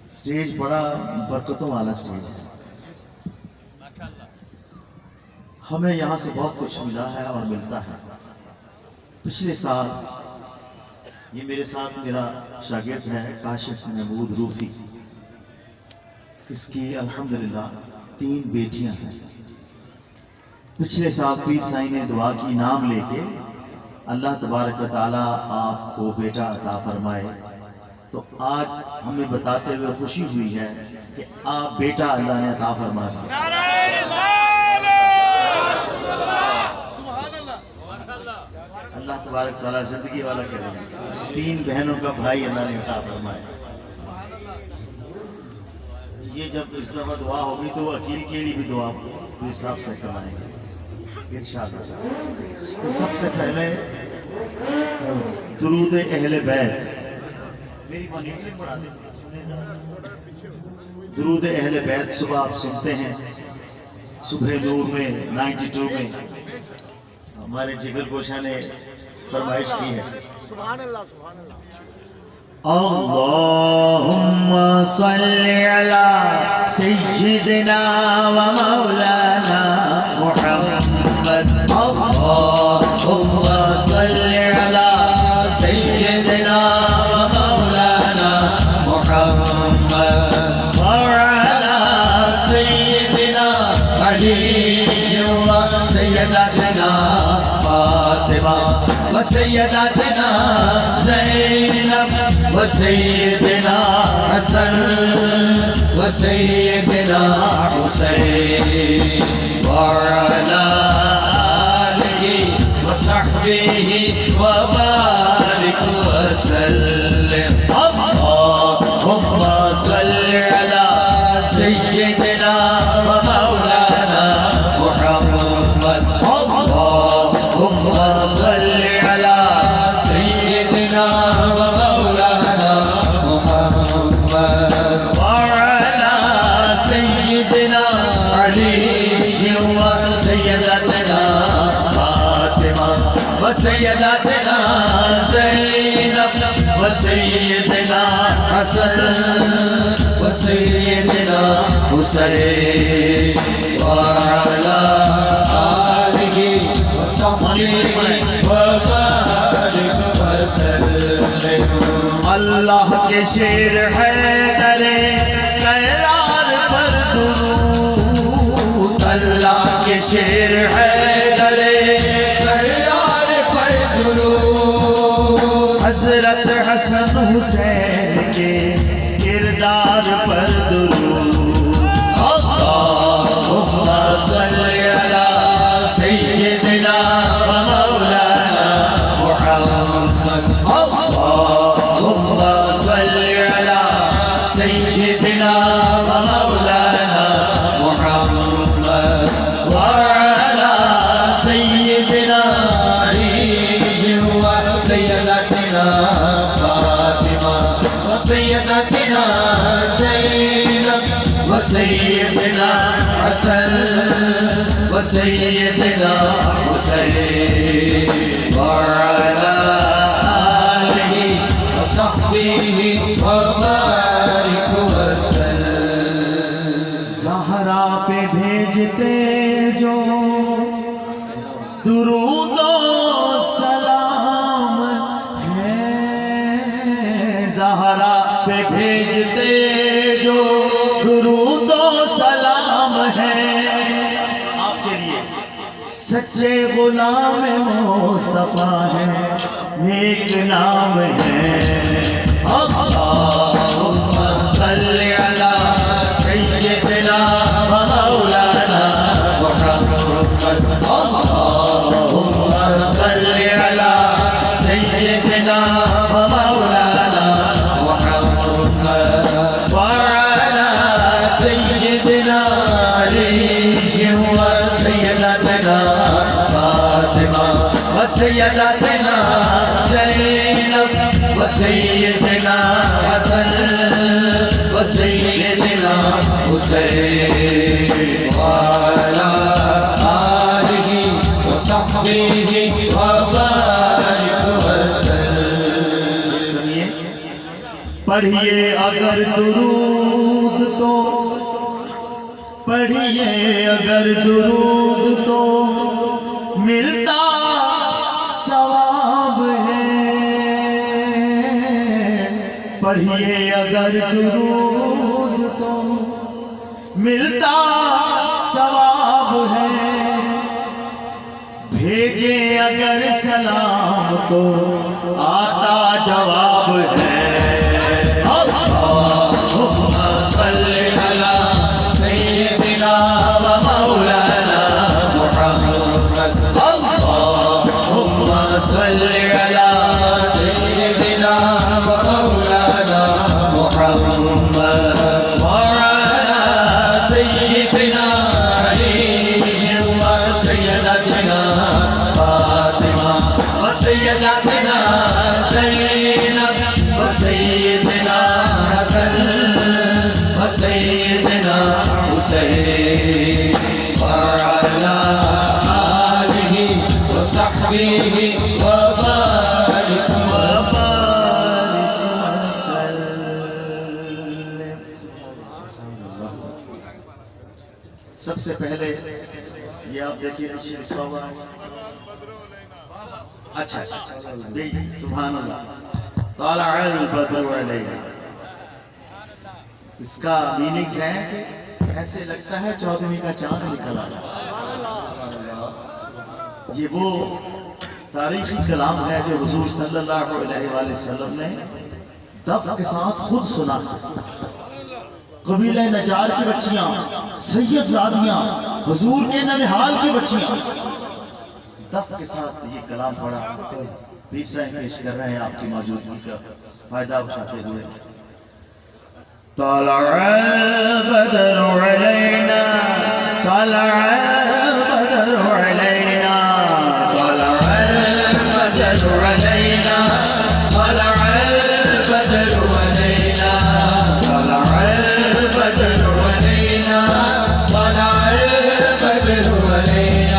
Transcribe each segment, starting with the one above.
Stage बड़ा बरकतों वाला stage है। हमें यहाँ से बहुत कुछ मिला है और मिलता है। पिछले साल ये मेरे साथ मेरा शागिर्द है काशिफ महमूद रूफी। इसकी अल्हम्दुलिल्लाह 3 बेटियां हैं। पिछले साल पीर साईं ने दुआ की नाम लेके अल्लाह तबारक व तआला आपको बेटा अता फरमाए। तो आज हमें बताते हुए खुशी हुई है कि आप बेटा अल्लाह ने अता फरमा दिया। अल्लाह तबारक व तआला जिंदगी वाला करेगा। 3 बहनों का भाई अल्लाह ने अता फरमाया। ये जब इस दफा दुआ होगी तो अकील के लिए भी दुआ हिसाब से करवाएंगे इंशाअल्लाह। तो सबसे पहले दुरूद अहले बैत, मेरी मॉनिटरिंग बढ़ा दे। दुरूद अहले बैत सुबह आप सुनते हैं, सुबह नूर में 92 में हमारे जिगर गोशा ने फरमाइश की है। सुभान अल्लाह सुभान अल्लाह। अल्लाहुम्मा सल्ली अला सय्यिदिना व मौलाना मुहम्मद। अल्लाहुम्मा सल्ली अला सय्यिदिना व मौलाना मुहम्मद व अला सय्यिदिना अली व सय्यदातना फातिमा व सय्यदातना ज़ैनब व सय्यदना हसन व सय्यदना हुसैन व अला आलिहि व सहबिहि व बारिक व सल्लिम। अल्लाहुम्मा सल्लि अला सय्यिदिना व मौलाना मुहम्मद। अल्लाहुम्मा सल्लि अला सय्यिदिना व मौलाना मुहम्मद व अला सय्यिदिना अली व सय्यदना फातिमा व सय्यदना ज़ैनब व सय्यदना हसन व सय्यदना हुसैन व अला आलिहि व सहबिहि व बारिक व सल्लिम। अल्लाह के शेर है दरे करार पर दुरूद। अल्लाह के शेर है दरे करार पर दुरूद। हजरत हसन हुसैन के किरदार पर दुरूद। अल्लाहुम्मा सल्लि अला सय्यिदिना व मौलाना मुहम्मद। अल्लाहुम्मा सल्लि अला सय्यिदिना व मौलाना मुहम्मद व अला सय्यिदिना अली व सय्यदना फातिमा व सय्यदना ज़ैनब व सय्यदना हसन व सय्यदना हुसैन व अला आलिहि व सहबिहि व बारिक व सल्लिम। ज़हरा पे भेजते जो दुरूद व सलाम है, ज़हरा पे भेजते जो दुरूद व सलाम है, आपके लिए सच्चे गुलाम मुस्तफा है, नेक नाम है। अल्लाहुम्मा सल्लि अला सय्यिदिना व मौलाना मुहम्मद। अल्लाहुम्मा सल्लि अला सय्यिदिना व मौलाना मुहम्मद व अला सय्यिदिना अली व सय्यदना फातिमा व सय्यदना ज़ैनब व सय्यदना हसन व सय्यदना हुसैन व अला आलिहि व सहबिहि व बारिक व सल्लिम। पढ़िए अगर दुरूद तो, पढ़िए अगर दुरूद तो मिलता सवाब है। पढ़िए अगर दुरूद तो मिलता सवाब है। भेजे अगर सलाम तो आता जवाब है। अल्लाहुम्मा सल्ली अला सय्यिदिना व मौलाना मुहम्मद। अल्लाहुम्मा सल्ली अला सय्यिदिना व मौलाना मुहम्मद व अला सय्यिदिना सय्यदना फातिमा व सय्यदना ज़ैनब व सय्यदना हसन व सय्यदना हुसैन व अला आलिहि व सहबिहि व बारिक वसल्लम। सबसे पहले ये आप देखिए नीचे लिखा हुआ है। अच्छा सुभान अल्लाह। तलअल बद्र अलैना, इसका मीनिंग्स है कि ऐसे लगता है 14वीं का चांद निकल आया। ये वो तारीखी कलाम है जो हुजूर सल्लल्लाहु अलैहि वसल्लम ने दफ के साथ खुद सुना। कबीले नजार की बच्चियां, सैयद जादियां, हुजूर के ननिहाल की बच्चियां दफ के साथ ये कलाम पढ़ा। पीर साहब पेश कर रहे हैं आपकी मौजूदगी का फायदा उठाते हुए। तलअल बद्र अलैना, तलअल बद्र अलैना, तलअल बद्र अलैना, तलअल बद्र अलैना, तलअल बद्र अलैना, तलअल बद्र अलैना, तलअल बद्र अलैना,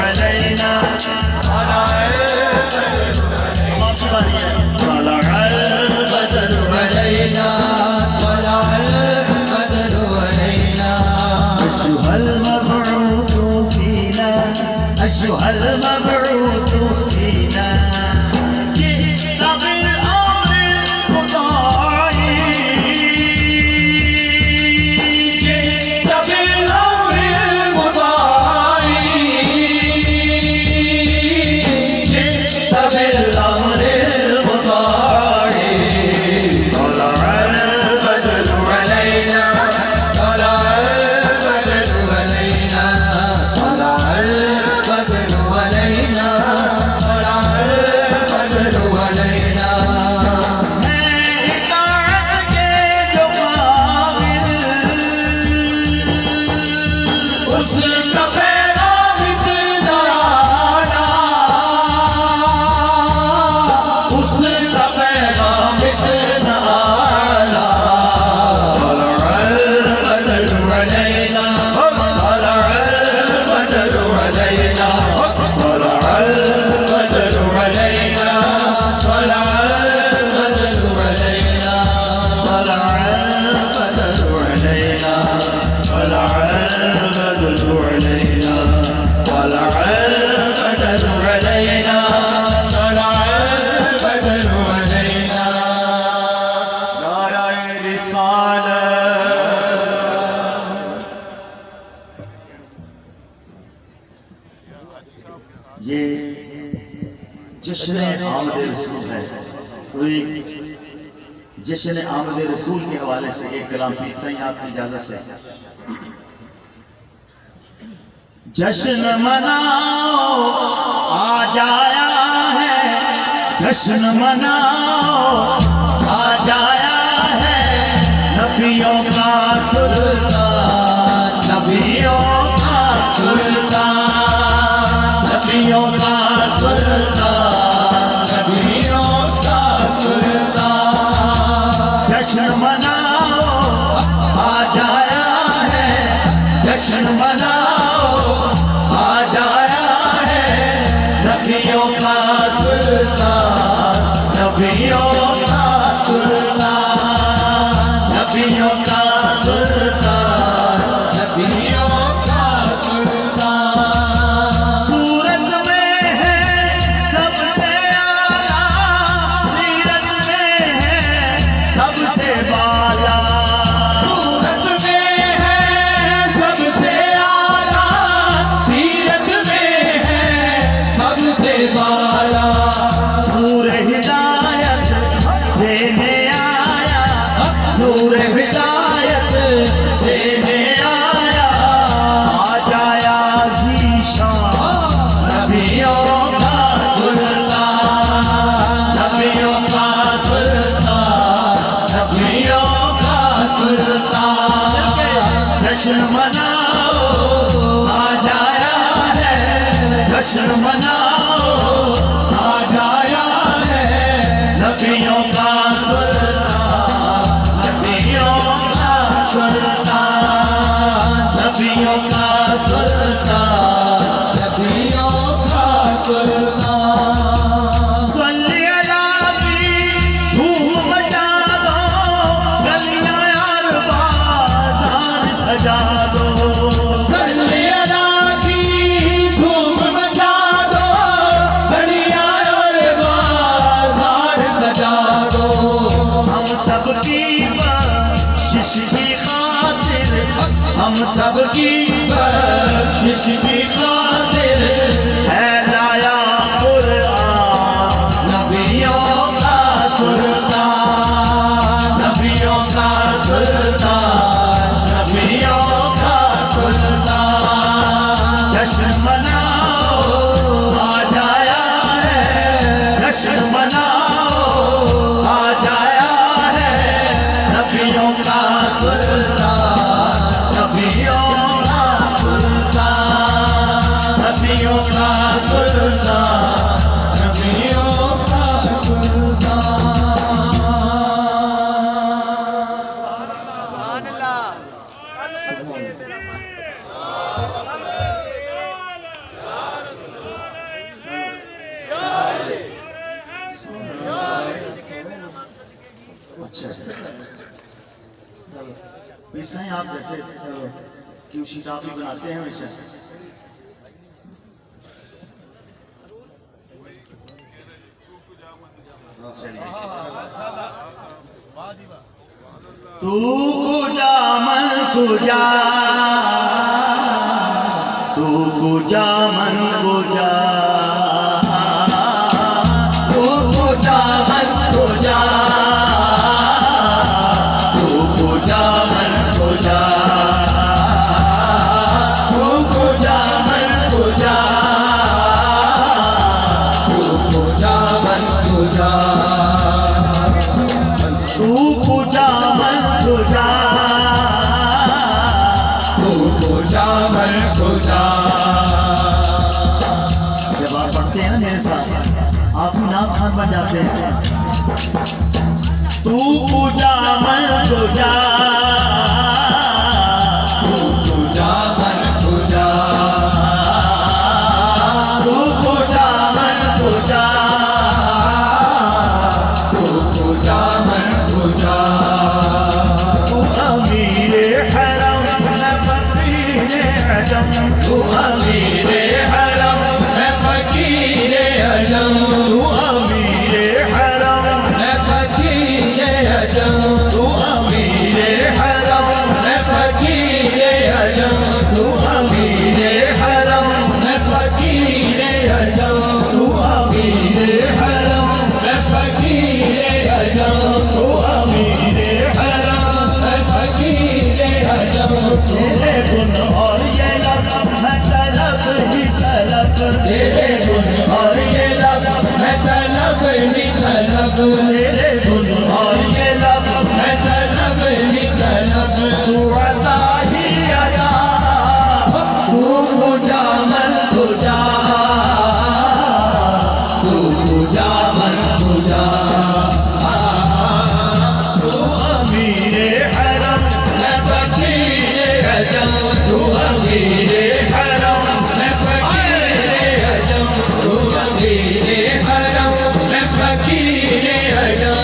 अलैना आपकी बारी है तलअल बदरु अलैना तलअल बदरु अलैना अशुहल मबऊसु फीना अशुहल मबऊसु फीना ये जश्न आमद रसूल है। तो जश्न आमद रसूल के हवाले से एक कलाम पीर साईं आपकी इजाजत से। जश्न मनाओ आज आया है, जश्न मनाओ आज आया है, नबियों का सुल्तान, नबियों का सुल्तान, नबियों का सुल्तान, नबियों का सुल्तान। जश्न मनाओ आज आया है, जश्न मनाओ आज आया है, नबियों का सुल्तान, नबियों का सुल्तान, नबियों का सुल्तान, नबियों का सुल्तान। सूरत में है सबसे आला, सीरत में है सबसे बाला, सूरत में है सबसे आला, सीरत में है सबसे बाला। नूर हिदायत देने आया, नूर हिदायत देने आया, आज आया ज़ीशान, नबियों का सुल्तान, नबियों का सुल्तान, नबियों का सुल्तान। जश्न मनाओ आज आया है, जश्न मनाओ आज आया है, नबियों का सुल्तान, नबियों का सुल्तान, नबियों का सुल्तान, नबियों का सुल्तान। सल्ली अला की धूम मचा दो, गलियां यार बाज़ार सजा दो, सल्ली अला की धूम मचा दो, गलियां यार बाज़ार सजा दो। हम सबकी बख्शिश की खातिर, हम सबकी बख्शिश की खातिर है लाया कुरान, नबियों का सुल्तान, नबियों का सुल्तान, नबियों का सुल्तान। जश्न मनाओ आज आया है, जश्न मनाओ आज आया है, नबियों का सुल्तान, नबियों का सुल्तान, साईं आप जैसे क्यों शीट आप ही बनाते हैं हमेशा? तू कुजा मन कुजा, तू कुजा मन कुजा, तू कुजा मन कुजा, तू कुजा मन कुजा, तू कुजा मन कुजा, तू कुजा मन कुजा, तू पूजा मन पूजा, तू पूजा मन पूजा। जब आप पढ़ते हैं ना मेरे साथ, आप भी नाम खान बन जाते हैं। तू पूजा मन पूजा, तू पूजा मन पूजा, तू पूजा मन पूजा, तू पूजा मन पूजा। तू अमीरे हरम है फकीरे अजम, तू अमीरे हरम है फकीरे अजम, तू अमीरे हरम है फकीरे अजम, तू अमीरे हरम है फकीरे अजम, तू अमीरे हरम है फकीरे अजम, तू अमीरे हरम है फकीरे अजम, तू अमीरे हरम है फकीरे अजम। तेरे गुण और ये लब है तलब ही तलब, तेरे गुण और ये लब है तलब ही तलब, तेरे गुण और ये लब है तलब ही तलब। तू अता ही अता, तू पूजा मन पूजा, तू पूजा मन पूजा। तू अमीरे हरम है फकीरे अजम, तू अमीरे हरम है फकीरे अजम, तू अमीरे हरम है फकीरे अजम,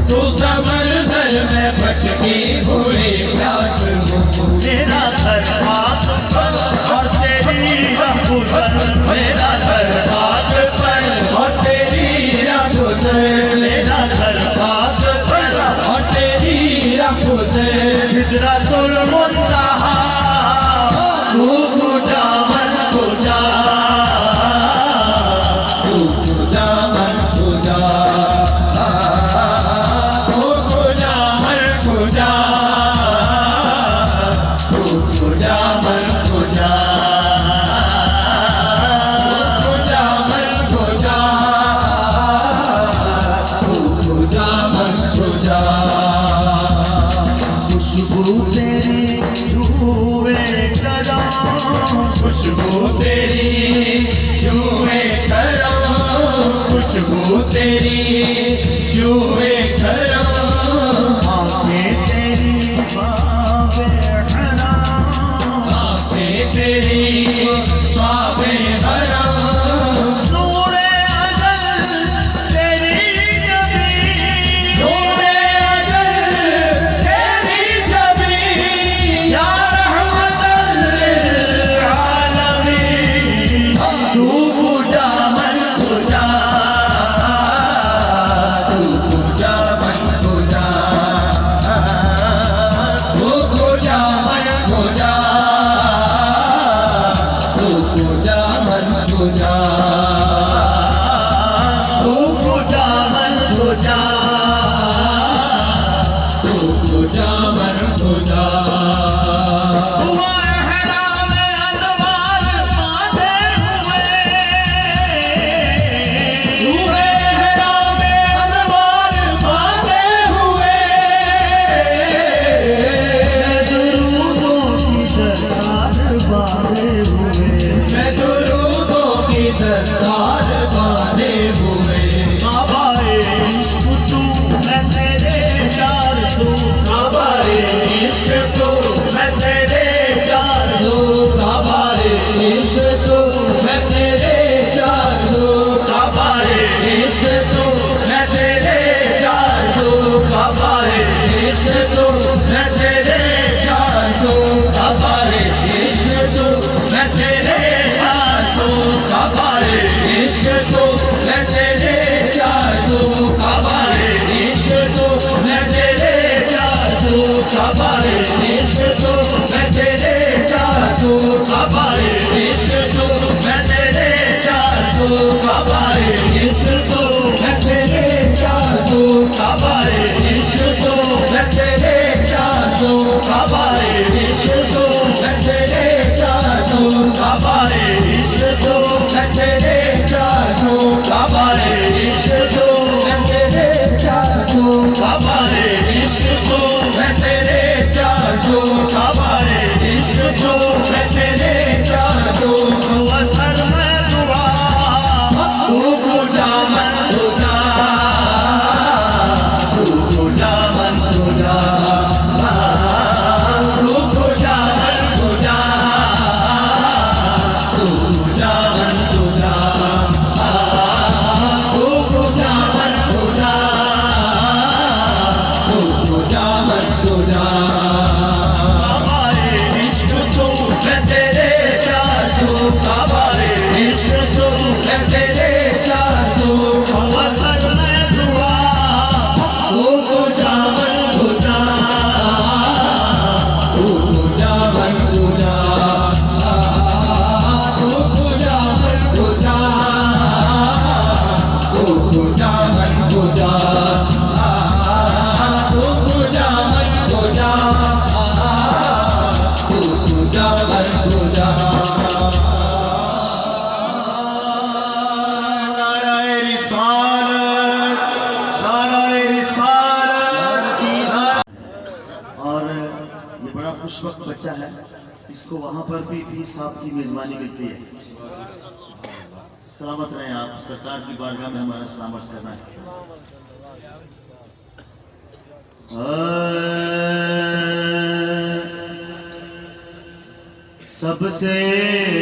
तू समंदर में भटकी हुई प्यास हूँ। मेरा घर खाक पर और तेरी गुजर, मेरा घर खाक पर और तेरी गुजर, मेरा घर खाक पर और तेरी गुजर। सिदरतुल मुंतहा तू पूजा मन पूजा, तू पूजा मन पूजा, तू पूजा मन पूजा, तू पूजा मन पूजा, पूजा मन पूजा, तू पूजा मन पूजा। खुशबू तेरी छुए कदम, खुशबू तेरी जुए करम, खुशबू तेरी जुए करम, आंखें तेरी बाबे हराम, आंखें तेरी बाबे हरम, नूरे अज़ल तेरी नबी, नूरे अज़ल तेरी जबी, या रहमतल लिल आलमीन। तू पूजा मन पूजा, तू पूजा मन पूजा, तू पूजा मन पूजा, तू पूजा मन पूजा, तू पूजा मन पूजा, तू पूजा मन पूजा। हुआ एहराम अनवार बांधे हुए, तू एहराम अनवार बांधे हुए, दुरूदों की दस्तार बांधे हुए, मैं दुरूदों की दस्तार बांधे हुए। काबाए इश्क तू मैं तेरे चार सू, काबाए इश्क तू मैं तेरे चार सू, काबारे इश्क तू मैं तेरे चार सू, काबाए इश्क तू मैं तेरे चार सू, काबाए इश्क तू मैं तेरे चार सू, काबारे इश्क तू मैं तेरे चार सू, काबारे इश्क तू मैं तेरे चार सू, काबारे इश्क तू मैं तेरे चार सू, काबारे इश्क तू मैं तेरे चार सू, काबारे इश्क तू मैं तेरे चार सू, काबारे इश्क तू मैं तेरे चार सू, काबारे इश्क तू मैं तेरे चार सू, काबारे इश्क तू मैं तेरे चार सू, काबारे इश्क तू मैं तेरे चार सू, काबारे इश्क तू मैं तेरे चार सू, काबारे इश्क तू मैं तेरे चार सू, काबारे इश्क तू मैं तेरे चार सू। तू असर में दुआ, तू पूजा मन पूजा, तू पूजा मन पूजा, तू पूजा मन पूजा, तू पूजा मन पूजा, तू पूजा मन पूजा, तू पूजा मन पूजा। काबाए इश्क तू मैं तेरे चार सू, काबारे इश्क तू मैं तेरे चार सू, असर में दुआ, तू पूजा मन पूजा, तू पूजा मन पूजा, तू पूजा मन पूजा, तू पूजा मन पूजा, तू पूजा मन पूजा, तू पूजा मन पूजा। नाराए रिसालत, नाराए रिसालत, और ये बड़ा खुशबख्त बच्चा है, इसको वहाँ पर भी पीर साहब की मेज़बानी मिलती है। सलामत रहें आप, सरकार की बारगाह में हमारा सलाम अर्ज़ करना है। सबसे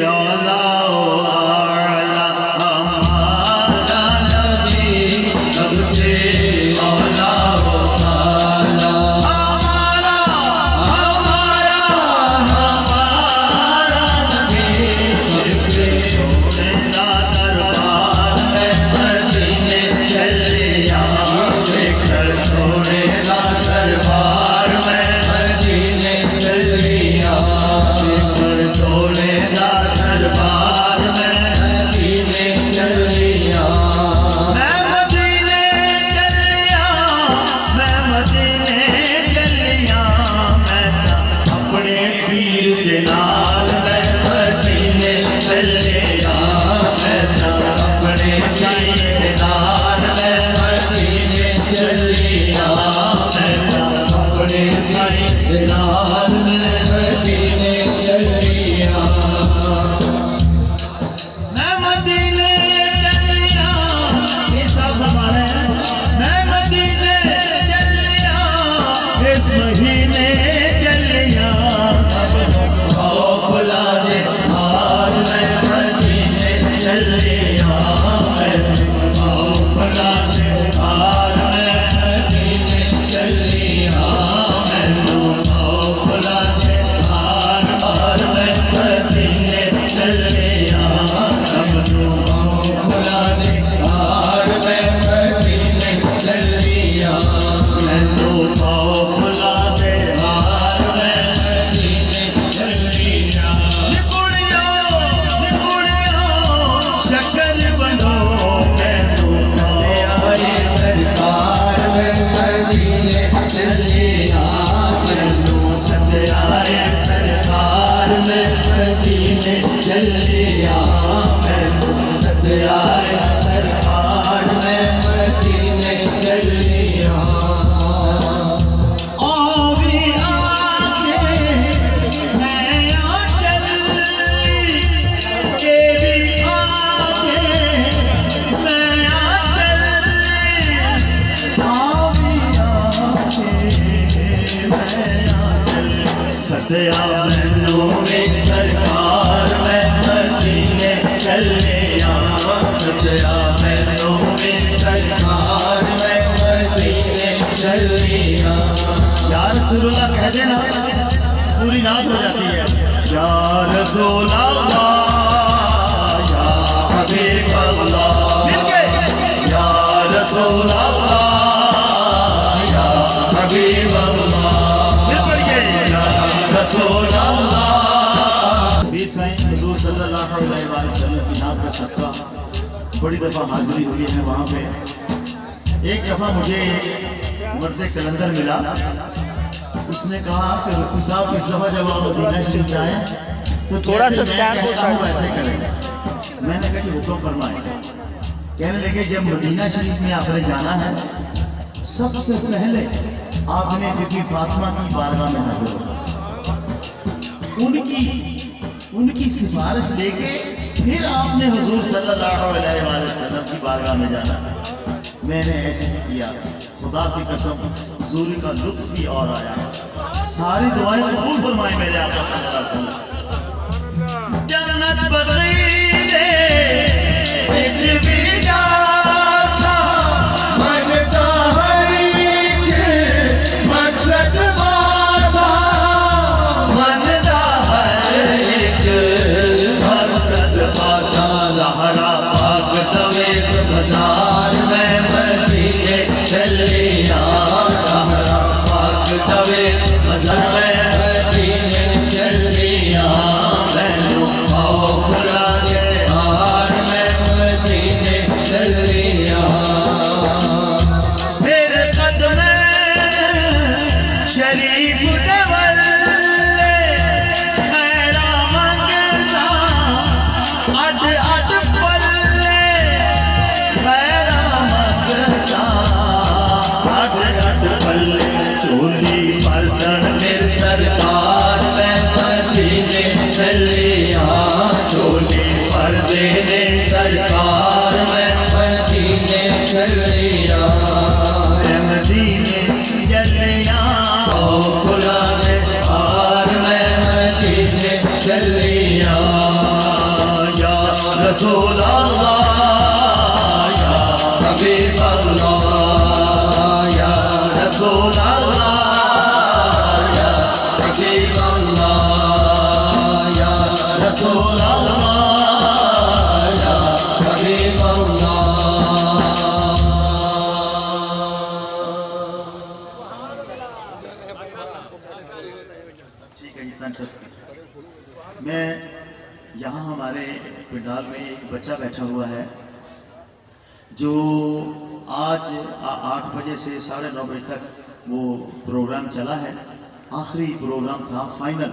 आला आला हमारा नबी, सबसे आला चलिया मैं अपने साईं नाल मैं मदीने चलिया मैं मदीने चलिया, इस साल हमारे मैं मदीने चलिया, इस महीने चलिया सब बुला दे हार मैं मदीने चलिया मैं बुला दे हार मैं मदीने चलिया मैं बुला दे हार हार मैं मदीने चलिया सब बुला दे हार मैं मदीने चलिया मैं बुला दे हार मैं मदीने चलिया निकुड़ियो निकुड़ियो शकर बनो मैं आए सरकार में मदीने चलिया चलो सजाए सरकार में मदीने चलिया चलो सजाए सरकार में मदीने चलिया आवी आके मैं आंचल के भी आके मैं आंचल आवी आके मैं आंचल सत्या मैनू में सरकार में मदीने चलिया सत्या मैनू में सरकार में मदीने चलिया या रसूलुल्लाह कह देना पूरी नात हो जाती है। या रसूल अल्लाह या हबीब अल्लाह मिलके या रसूल अल्लाह या हबीब अल्लाह मिल पड़िए या रसूल अल्लाह भी साईं हुजूर सल्लल्लाहु अलैहि वसल्लम की नात का सदका बड़ी दफ़ा हाजिरी हुई है वहाँ पे। एक दफ़ा मुझे मर्द कलंदर मिला, उसने कहा कि रुफी साहब इस दफ़ा जब आप मदीना शरीफ जाएं तो थोड़ा सा मैं कहता हूँ वैसे करें। मैंने कहा कि हुक्म फरमाएं। कहने लगे जब मदीना शरीफ में आपने जाना है सबसे पहले आपने बीबी फातिमा की बारगाह में हाजिर होना, उनकी सिफारिश लेके फिर आपने हुजूर सल्लल्लाहु अलैहि वसल्लम की बारगाह में जाना। मैंने ऐसे ही किया, खुदा की कसम हुजूरी का लुत्फ ही और आया। सारी दुआएं कबूल फरमाए मेरे आका सल्लल्लाहु अलैहि वसल्लम। जन्नत बगीचे विच भी जासा मनता है कि मकसद वासा मनता है एक मकसद वासा ज़हरा पाक तवेक बाजार में मदीने चलिया ज़हरा पाक तवेक बाजार में मदीने चलिया मैनू आओ खुला दे हार में मदीने चलिया फिर कदम शरीफ दवल्ले खैरा मंगसा अड अड पल्ले खैरा मंगसा अड अड पल्ले चोली परसण मेर सरकार में मदीने चलिया चोली पर्दे ने सरकार में मदीने चलिया मदीने चलिया आओ खुला दे हार में मदीने चलिया या रसूल अल्लाह या हबीब अल्लाह या रसूल अल्लाह या हबीब अल्लाह या रसूल अल्लाह या हबीब ठीक है इतना सब। मैं यहाँ हमारे पंडाल में एक बच्चा बैठा हुआ है जो आज 8 बजे से 9:30 बजे तक वो प्रोग्राम चला है, आखिरी प्रोग्राम था फाइनल।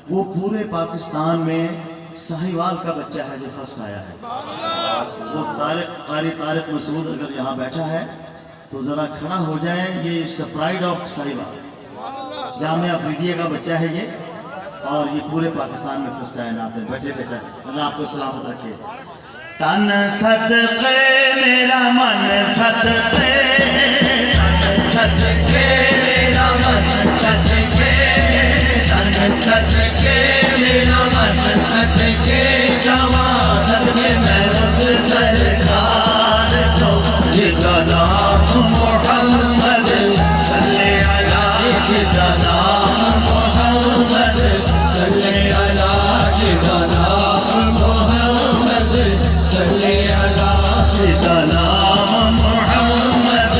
वो पूरे पाकिस्तान में साहिवाल का बच्चा है जो फर्स्ट आया है। वो तारिक मसूद अगर यहाँ बैठा है तो ज़रा खड़ा हो जाए। ये प्राइड ऑफ साहिबा जामिया अफरीदिया का बच्चा है ये, और ये पूरे पाकिस्तान में फर्स्ट आया नाम में। बैठे बेटा, अल्लाह आपको सलामत रखे। तन सदके मेरा मन सदके, सदके मेरा मन सदके, तन सदके मेरा मन सदके, जवा सदके मैं उस सरकार को जिसका नाम मोहम्मद सल्ले अला, जिसका नाम मोहम्मद सल्ले अला, जिसका नाम मोहम्मद सल्ले अला, जिसका नाम मोहम्मद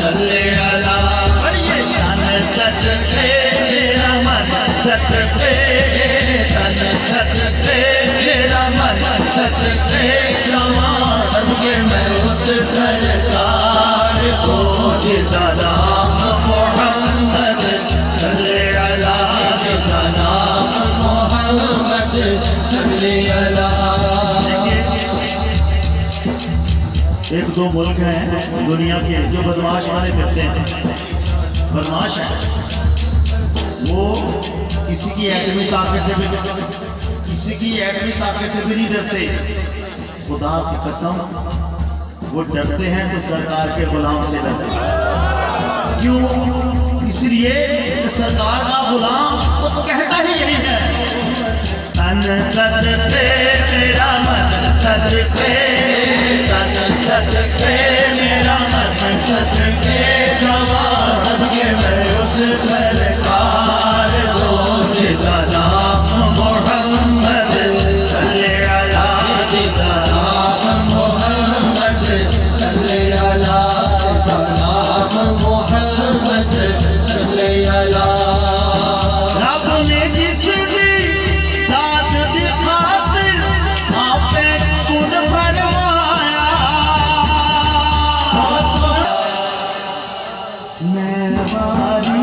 सल्ले अला। तन सदके मेरा मन सदके, तन सदके मेरा मन सदके, जवा सदके मैं उस सरकार को जिसका नाम मोहम्मद सल्ले अला, जिसका नाम मोहम्मद सल्ले अला। एक दो मुल्क हैं दुनिया के जो बदमाश वाले करते हैं, बदमाश है वो, किसी की एटमी ताकत से भी, किसी की एटमी ताकत से भी नहीं डरते। खुदा की कसम वो डरते हैं तो सरकार के गुलाम से डरते हैं। क्यों? इसलिए कि सरकार का गुलाम तो कहता ही यही है, तन सदके मेरा मन सदके, तन सदके मेरा मन सदके, जवा सदके मैं उस सरकार को जिसका नाम मोहम्मद सल्ले अला, जिसका नाम मोहम्मद सल्ले अला, जिसका नाम मोहम्मद सल्ले अला। रब ने जिस दी साथ दी खातिर आपे कुन फरमाया, मैं वारी,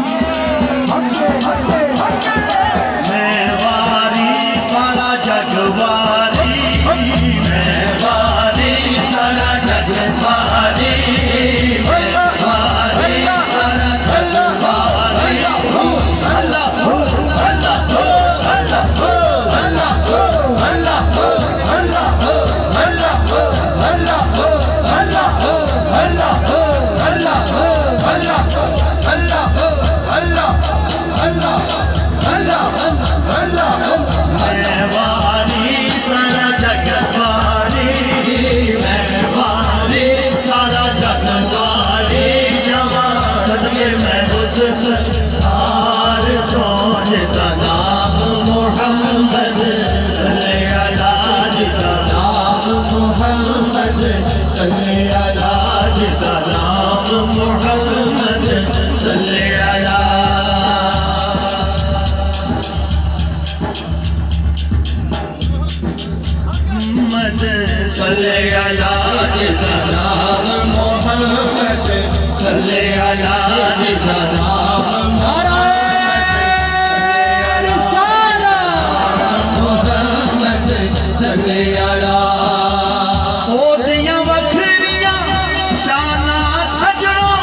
मैं वारी सारा जग वारी, मैं वारी सारा जग वारी, मैं वारी सारा जग वारी। अल्लाह अल्लाह अल्लाह अल्लाह अल्लाह मैं वारी सारा जग वारी, मैं वारी सारा जग वारी, जवा सदके मैं उस सरकार को जिसका नाम मोहम्मद सल्ले अला, जिसका नाम मोहम्मद सल्ले अला, जिसका नाम मोहम्मद सल्ले अला। सल्ले अला, जिसका नाम मोहम्मद सल्ले अला, जिसका नाम मोहम्मद सल्ले अला। ओदियां वखरियां शाना सजनों।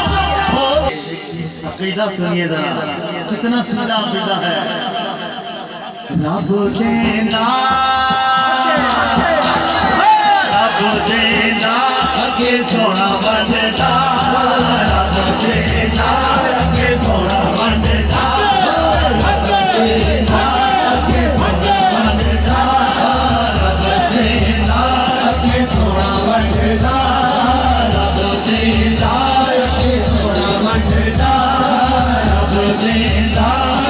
अकीदा सुनिए जरा, कितना सीधा अकीदा है। रब देना, रब देना अगे सोना वंडदा, रब देना अगे सोना वंडदा, रब देना अगे सोना वंडदा, रब देना अगे सोना वंडदा, रब देना अगे सोना वंडदा, रब देना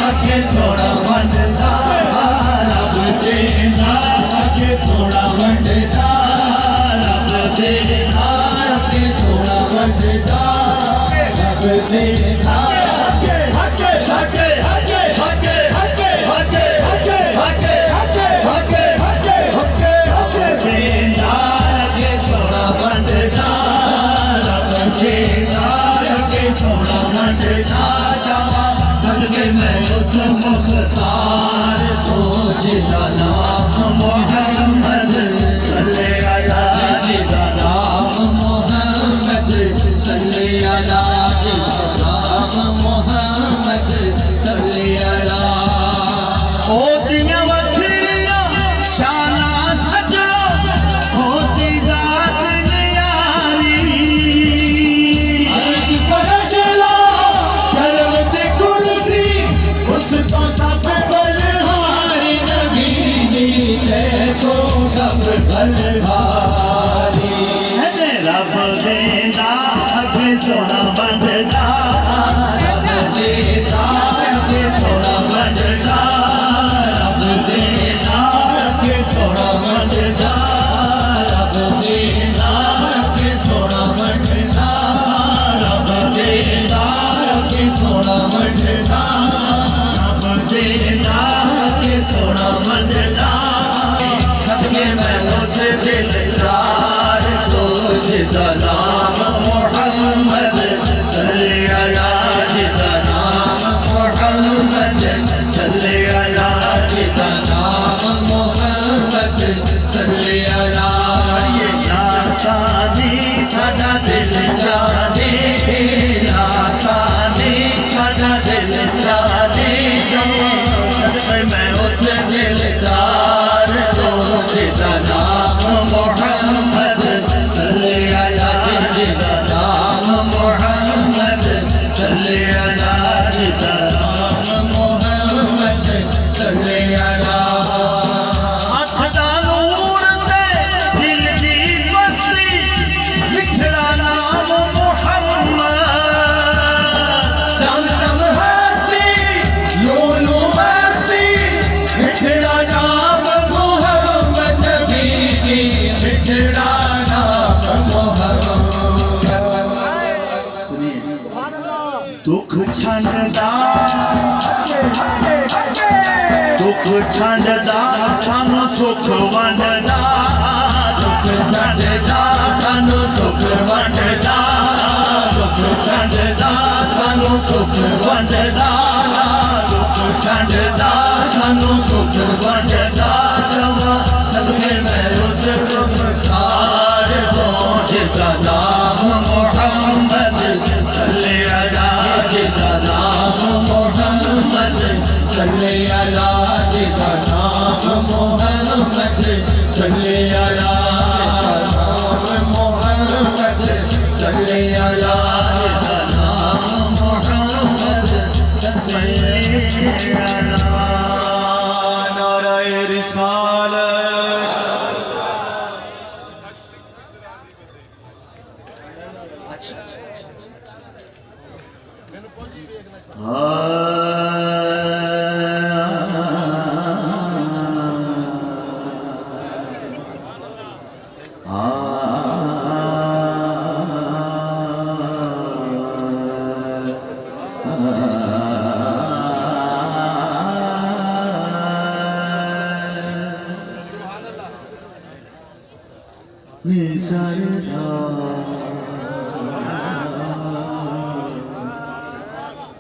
अगे सोना वंडदा, रब देना अगे सोना वंडदा, रब देना अगे सोना वंडदा, रब देना अगे हके हके हके हके हके हके हके हके हके हके हके देना अगे सोना वंडदा, रब देना अगे सोना वंडदा, जावा सदके मैं उस मुख्तार को जिसका नाम मोहम्मद सल्ले अला, जिसका नाम मोहम्मद सल्ले अला, बस तो सब बलहारी नबी जी देखो सब बलहारी रब देना अगे सोना बंददा रब देता अगे सोना बंददा रब देना अगे सोना बंददा रब देता अगे सोना बंददा रब देना अगे सोना बंददा रब देना अगे सोना बंददा सबके मैं उस दिलदार तो जिदा नाम मोहम्मद सल्ली अला जिदा नाम मोहम्मद सल्ली अला जिदा नाम मोहम्मद सल्ली अला ये या साजी साजा दिल जाने या साजी साजा दिल जाने जो सदक़े मैं उस दिलदार तो जिदा नाम मोहम्मद सल्ली अला जिदा नाम मोहम्मद सल्ली अला जिदा नाम मोहम्मद सल्ली अला अख दा नूर ते दिल दी मस्ती बिछड़ा नाम मोहम्मद दम दम हस्ती लोलो मस्ती बिछड़ा नाम मोहम्मद नबी जी बिछड़ा नाम मोहम्मद सुनिए दुख छंडदा दुख छंडदा सानू सुख वंडदा दुख छंडदा सानू सुख वंडदा दुख छंडदा सानू सुख वंडदा दुख छंडदा सानू सुख वंडदा सदके मैं उस कार तो जिदा नाम मोहम्मद सल्ली अला जिदा नाम मोहम्मद सल्ली अला जिदा नाम मोहम्मद सल्ली अला नाम मोहम्मद सल्ली अला जिदा नाम मोहम्मद सल्ली अला नाराए रिसालत अच्छा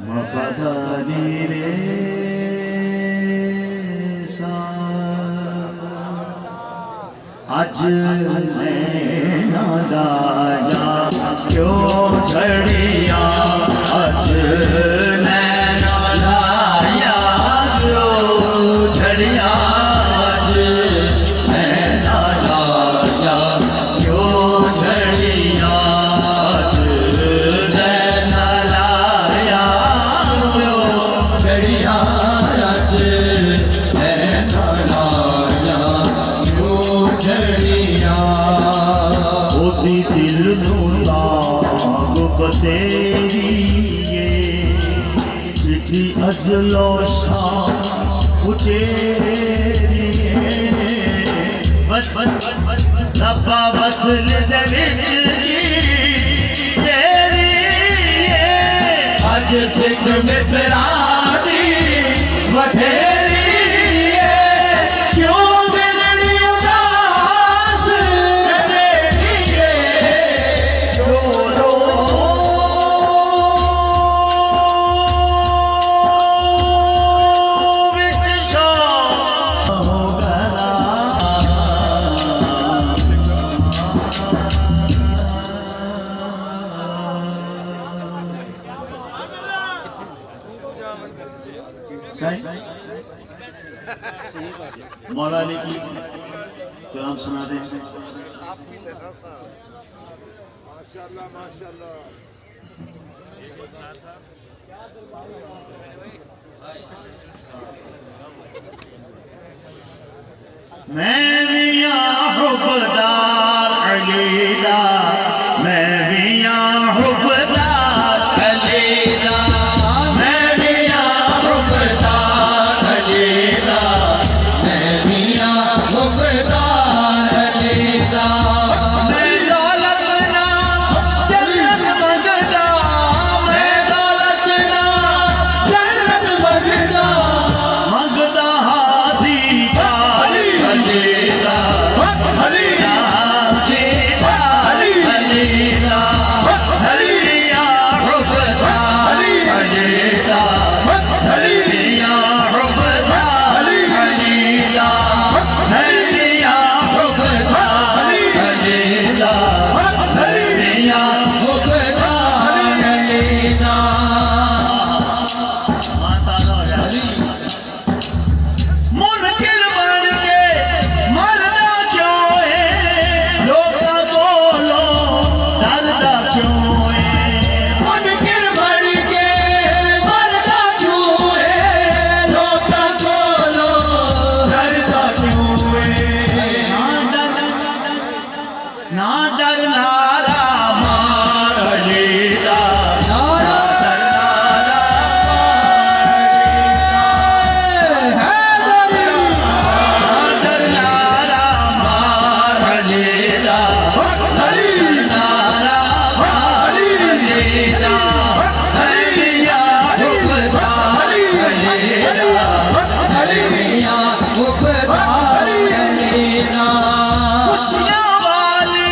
मपदानी रे सा आज मैं लाया क्यों झड़िया आज नैना लाया क्यों झड़िया आज नैना लाया क्यों झड़िया आज नैना लाया क्यों झड़िया आज नैना लाया क्यों झड़िया ओदी दिल नू लाग बतेरिए जिदी अज़लो शान उचेरिए बस रब्बा वसल दे विच जी तेरी आज सिख मित्रा दी वधेरी है क्यों मिलनी उदास तेरी है रो रो विच शान हो गया सही मौला अली की कलाम सुना दें माशाल्लाह माशाल्लाह मैं मियां हुब्बदार अली दा, मैं मियां हुब्बदार अली दा, मैं मियां हुब्बदार अली दा, मैं मियां हुब्बदार अली दा। मैं दौलत ना जन्नत मंगदा, मैं दौलत ना जन्नत मंगदा, मंगदा हादी का अली दा, अली हादी का अली दा, अली मियां हुब्बदार अली दा, अली मियां हुब्बदार अली दा, अली मियां हुब्बदार अली दा, अली मियां हुब्बदार अली दा। माता रोया मुनकिर बन के मरना क्यों है, लोकां कोलों डरदा क्यों है, मुनकिर बन के मरदा क्यों है, लोकां कोलों डरदा क्यों है। ना डर नारा मार अली दा, नारा हैदरी, ना डर नारा मार अली दा, अली नारा मार अली दा, अली मियां हुब्बदार अली दा, अली मियां हुब्बदार अली दा। खुशियां वाली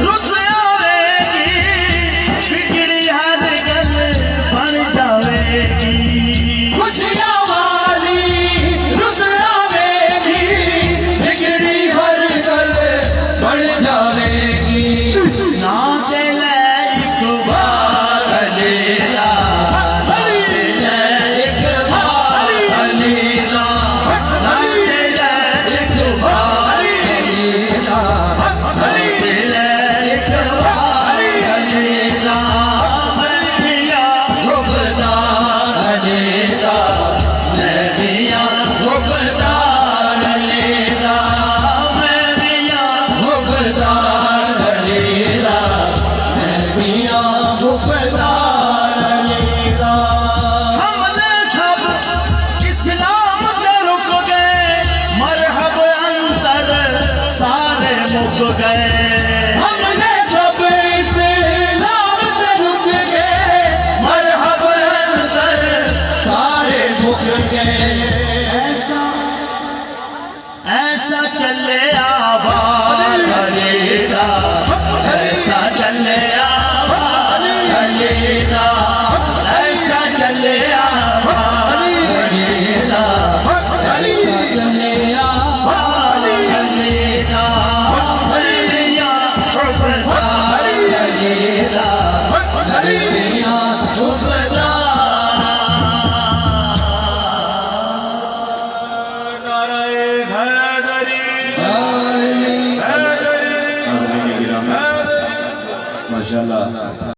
रुत आवेगी, बिगड़ी हर गल बन जावेगी, खुशियां वाली रुत आवेगी, बिगड़ी हर गल बन जावेगी। ना ते ले इकबाल अली दा, ना ते ले इकबाल अली दा, ना ते ले इकबाल अली दा, ना ते ले इकबाल अली दा, मैं मियां हुब्बदार अली दा, मैं मियां हुब्बदार अली दा, मैं मियां हुब्बदार अली दा, मैं मियां हुब्बदार अली दा। हमले सब इस्लाम के रुक गए, मरहब अंतर सारे मुक गए, हमने सब इस्लाम से रुक गए, मरहब अंतर सारे मुक गए। ऐसा ऐसा चले आबाद अली दा, ऐसा चले आबाद अली दा, ऐसा चले आबाद अली दा, अली चले आबाद अली दा, मैं मियां हुब्बदार अली दा, अली मियां हुब्बदार। नाराए हैदरी, हुब्बदार। हैदरी, माशाल्लाह।